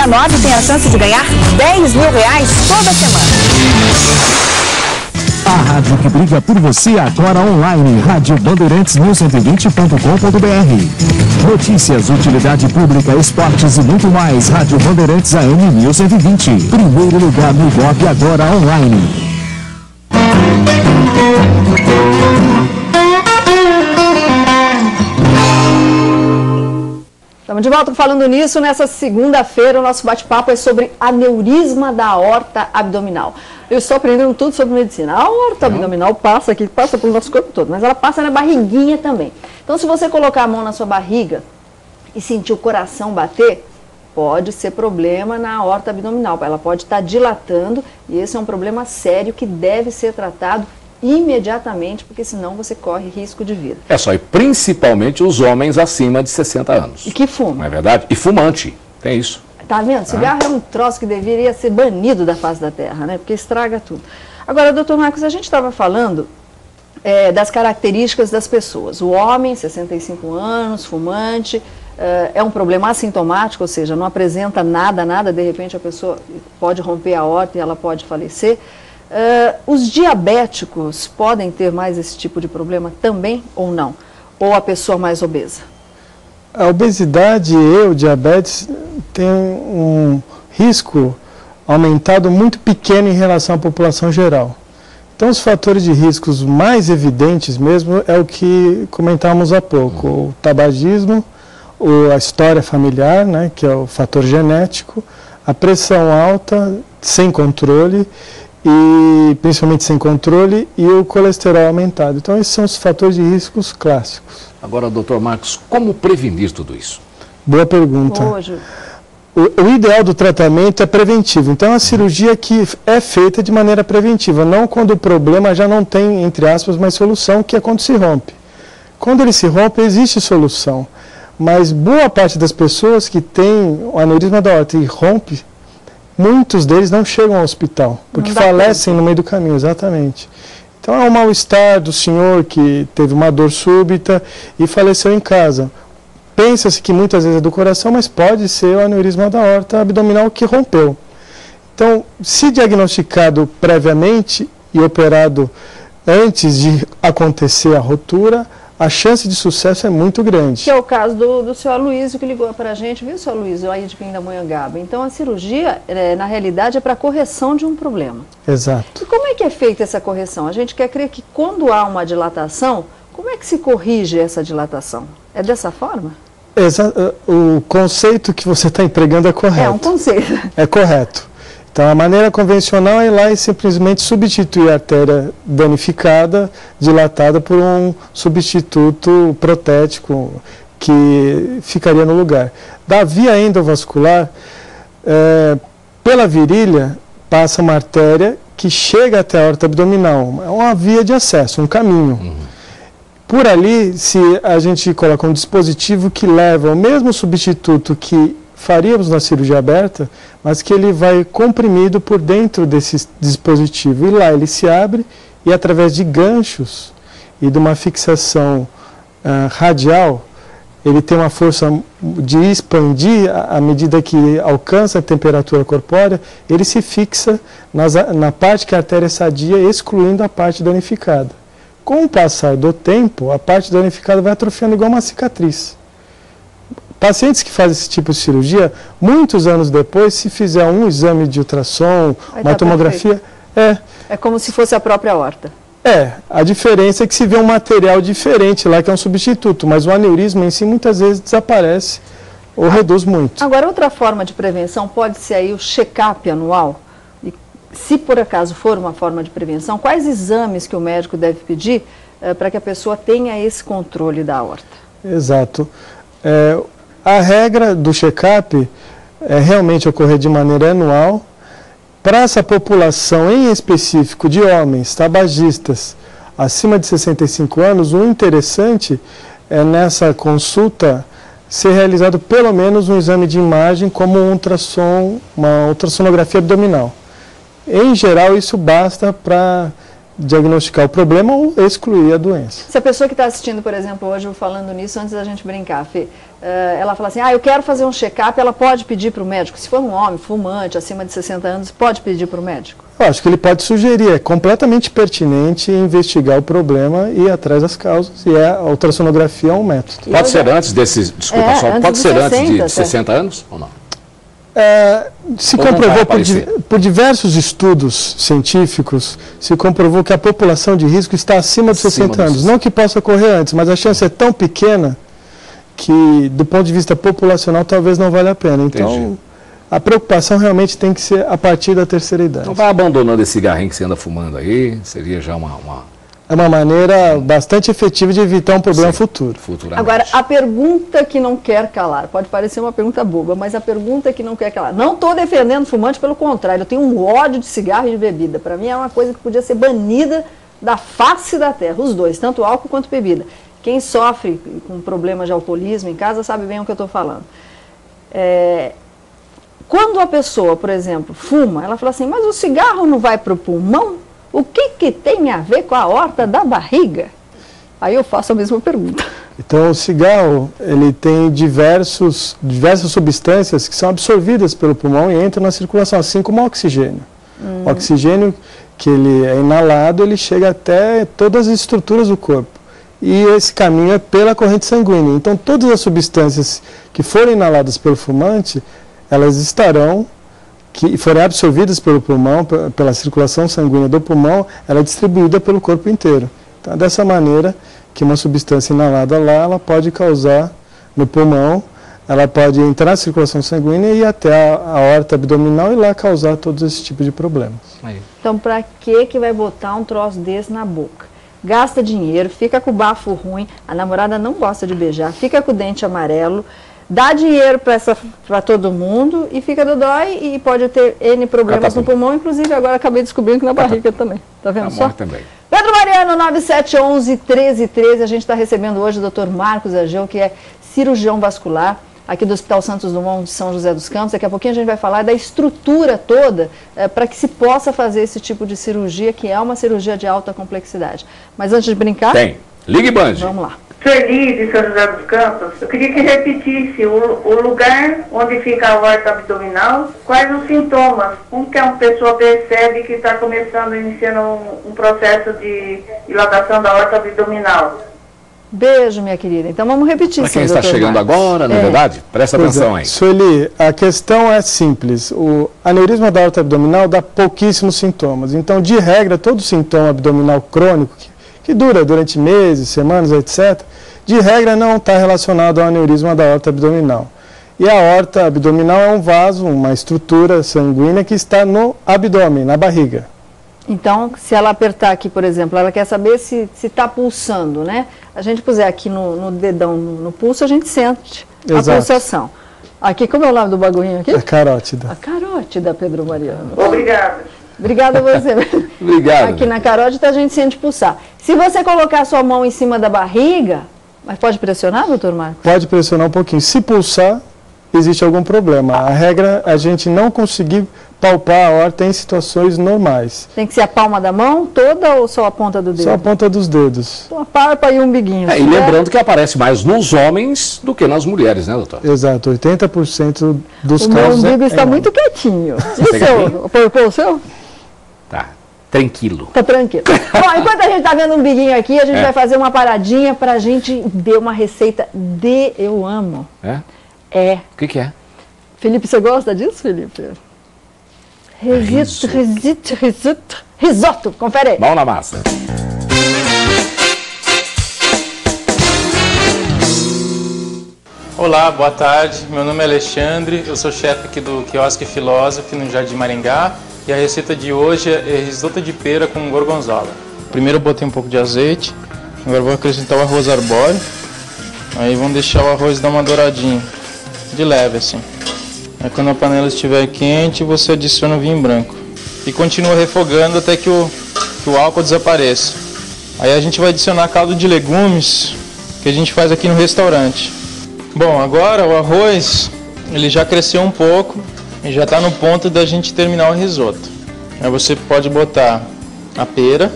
dia 9 tem a chance de ganhar R$10 mil toda semana. A rádio que briga por você agora online, Rádio Bandeirantes 1120.com.br. Notícias, utilidade pública, esportes e muito mais. Rádio Bandeirantes AM 1120. Primeiro lugar no Ibope agora online. Estamos de volta falando nisso. Nessa segunda-feira, o nosso bate-papo é sobre aneurisma da aorta abdominal. Eu estou aprendendo tudo sobre medicina. A aorta abdominal passa pelo nosso corpo todo, mas ela passa na barriguinha também. Então, se você colocar a mão na sua barriga e sentir o coração bater, pode ser problema na aorta abdominal. Ela pode estar dilatando e esse é um problema sério que deve ser tratado imediatamente, porque senão você corre risco de vida. É só, e principalmente os homens acima de 60 anos. E que fumam. Não é verdade? E fumante, tem isso. Tá vendo? Cigarro é um troço que deveria ser banido da face da terra, né? Porque estraga tudo. Agora, doutor Marcos, a gente estava falando das características das pessoas. O homem, 65 anos, fumante, é um problema assintomático, ou seja, não apresenta nada, de repente a pessoa pode romper a aorta e ela pode falecer. Os diabéticos podem ter mais esse tipo de problema também ou não? Ou a pessoa mais obesa? A obesidade e o diabetes têm um risco aumentado muito pequeno em relação à população geral. Então, os fatores de riscos mais evidentes mesmo é o que comentávamos há pouco, o tabagismo, a história familiar, né, que é o fator genético, a pressão alta sem controle, e principalmente sem controle, e o colesterol aumentado. Então, esses são os fatores de riscos clássicos. Agora, doutor Marcos, como prevenir tudo isso? Boa pergunta. O ideal do tratamento é preventivo. Então, a cirurgia que é feita de maneira preventiva, não quando o problema já não tem, entre aspas, mais solução, que é quando se rompe. Quando ele se rompe, existe solução. Mas boa parte das pessoas que têm o aneurisma da aorta e rompe, muitos deles não chegam ao hospital, porque falecem no meio do caminho, exatamente. Então é um mal-estar do senhor que teve uma dor súbita e faleceu em casa. Pensa-se que muitas vezes é do coração, mas pode ser o aneurisma da aorta abdominal que rompeu. Então, se diagnosticado previamente e operado antes de acontecer a rotura, a chance de sucesso é muito grande. Que é o caso do senhor Aloysio, que ligou para a gente, viu, senhor Aloysio, aí de Pindamonhangaba. Então, a cirurgia, na realidade, é para correção de um problema. Exato. E como é que é feita essa correção? A gente quer crer que quando há uma dilatação, como é que se corrige essa dilatação? É dessa forma? O conceito que você está empregando é correto. É um conceito. É correto. Então, a maneira convencional é ir lá e simplesmente substituir a artéria danificada, dilatada, por um substituto protético que ficaria no lugar. Da via endovascular, pela virilha, passa uma artéria que chega até a aorta abdominal. É uma via de acesso, um caminho. Por ali, se a gente coloca um dispositivo que leva o mesmo substituto que faríamos na cirurgia aberta, mas que ele vai comprimido por dentro desse dispositivo. E lá ele se abre e através de ganchos e de uma fixação radial, ele tem uma força de expandir à medida que alcança a temperatura corpórea, ele se fixa na parte que a artéria é sadia, excluindo a parte danificada. Com o passar do tempo, a parte danificada vai atrofiando igual uma cicatriz. Pacientes que fazem esse tipo de cirurgia, muitos anos depois, se fizer um exame de ultrassom, uma tomografia... É como se fosse a própria aorta. A diferença é que se vê um material diferente lá, que é um substituto, mas o aneurisma em si muitas vezes desaparece ou reduz muito. Agora, outra forma de prevenção pode ser aí o check-up anual. E se por acaso for uma forma de prevenção, quais exames que o médico deve pedir para que a pessoa tenha esse controle da aorta? Exato. A regra do check-up é realmente ocorrer de maneira anual. Para essa população em específico de homens tabagistas acima de 65 anos, o interessante é nessa consulta ser realizado pelo menos um exame de imagem como um ultrassom, uma ultrassonografia abdominal. Em geral, isso basta para diagnosticar o problema ou excluir a doença. Se a pessoa que está assistindo, por exemplo, hoje, eu falando nisso, antes da gente brincar, Fê, ela fala assim, eu quero fazer um check-up, ela pode pedir para o médico? Se for um homem fumante, acima de 60 anos, pode pedir para o médico? Eu acho que ele pode sugerir, é completamente pertinente investigar o problema e ir atrás das causas, e a ultrassonografia é um método. Pode ser antes desses, desculpa só, pode ser antes de 60 anos ou não? Se comprovou por diversos estudos científicos, se comprovou que a população de risco está acima de 60 anos. Não que possa ocorrer antes, mas a chance é tão pequena que, do ponto de vista populacional, talvez não valha a pena. Então, a preocupação realmente tem que ser a partir da terceira idade. Não vai abandonando esse cigarrinho que você anda fumando aí, seria já É uma maneira bastante efetiva de evitar um problema futuro. Agora, a pergunta que não quer calar, pode parecer uma pergunta boba, mas a pergunta que não quer calar. Não estou defendendo fumante, pelo contrário, eu tenho um ódio de cigarro e de bebida. Para mim é uma coisa que podia ser banida da face da terra, os dois, tanto álcool quanto bebida. Quem sofre com problema de alcoolismo em casa sabe bem o que eu estou falando. Quando a pessoa, por exemplo, fuma, ela fala assim, mas o cigarro não vai para o pulmão? O que tem a ver com a aorta da barriga? Aí eu faço a mesma pergunta. Então, o cigarro, ele tem diversas substâncias que são absorvidas pelo pulmão e entram na circulação, assim como o oxigênio. O oxigênio, que ele é inalado, ele chega até todas as estruturas do corpo. E esse caminho é pela corrente sanguínea. Então, todas as substâncias que forem inaladas pelo fumante, elas estarão, que forem absorvidas pelo pulmão, pela circulação sanguínea do pulmão, ela é distribuída pelo corpo inteiro. Então, dessa maneira que uma substância inalada lá, ela pode causar no pulmão, ela pode entrar na circulação sanguínea e ir até a aorta abdominal e lá causar todos esses tipos de problemas. Então, para que vai botar um troço desse na boca? Gasta dinheiro, fica com o bafo ruim, a namorada não gosta de beijar, fica com o dente amarelo, dá dinheiro para todo mundo e fica dodói e pode ter N problemas no pulmão, inclusive agora acabei descobrindo que na barriga também. Tá vendo só? Também. Pedro Mariano, 9711-1313, a gente está recebendo hoje o Dr. Marcos Ageu, que é cirurgião vascular aqui do Hospital Santos Dumont de São José dos Campos. Daqui a pouquinho a gente vai falar da estrutura toda para que se possa fazer esse tipo de cirurgia, que é uma cirurgia de alta complexidade. Mas antes de brincar... Tem. Ligue Band. Vamos lá. Sueli de São José dos Campos, eu queria que repetisse o lugar onde fica a aorta abdominal, quais os sintomas, como que uma pessoa percebe que está iniciando um processo de dilatação da aorta abdominal. Beijo, minha querida. Então vamos repetir. Para quem está chegando agora, na verdade, presta atenção aí. Sueli, a questão é simples. O aneurisma da aorta abdominal dá pouquíssimos sintomas. Então, de regra, todo sintoma abdominal crônico, que dura durante meses, semanas, etc., de regra não está relacionado ao aneurisma da aorta abdominal. E a aorta abdominal é um vaso, uma estrutura sanguínea que está no abdômen, na barriga. Então, se ela apertar aqui, por exemplo, ela quer saber se está pulsando, né? A gente puser aqui no dedão, no pulso, a gente sente a pulsação. Aqui, como é o nome do bagulhinho aqui? A carótida. A carótida, Pedro Mariano. Obrigada. Obrigada a você. Obrigado. Aqui na carótida a gente sente pulsar. Se você colocar a sua mão em cima da barriga, mas pode pressionar, doutor Marcos? Pode pressionar um pouquinho. Se pulsar, existe algum problema. A regra é a gente não conseguir palpar a aorta em situações normais. Tem que ser a palma da mão toda ou só a ponta do dedo? Só a ponta dos dedos. Só a palpa e o umbiguinho. E lembrando que aparece mais nos homens do que nas mulheres, né, doutor? Exato, 80% dos casos. O meu umbigo está muito quietinho. E o seu? O seu? Tá. Tranquilo. Tá tranquilo. Bom, enquanto a gente está vendo um biguinho aqui, a gente vai fazer uma paradinha para a gente ver uma receita de eu amo. O que é? Felipe, você gosta disso, Felipe? Risoto. Confere aí. Mão na massa. Olá, boa tarde. Meu nome é Alexandre, eu sou chefe aqui do Quiosque Filósofo no Jardim Maringá. E a receita de hoje é risoto de pera com gorgonzola. Primeiro eu botei um pouco de azeite, agora vou acrescentar o arroz arbóreo. Aí vamos deixar o arroz dar uma douradinha, de leve assim. Aí quando a panela estiver quente, você adiciona o vinho branco. E continua refogando até que o álcool desapareça. Aí a gente vai adicionar caldo de legumes, que a gente faz aqui no restaurante. Bom, agora o arroz, ele já cresceu um pouco. E já está no ponto da gente terminar o risoto. Aí você pode botar a pera,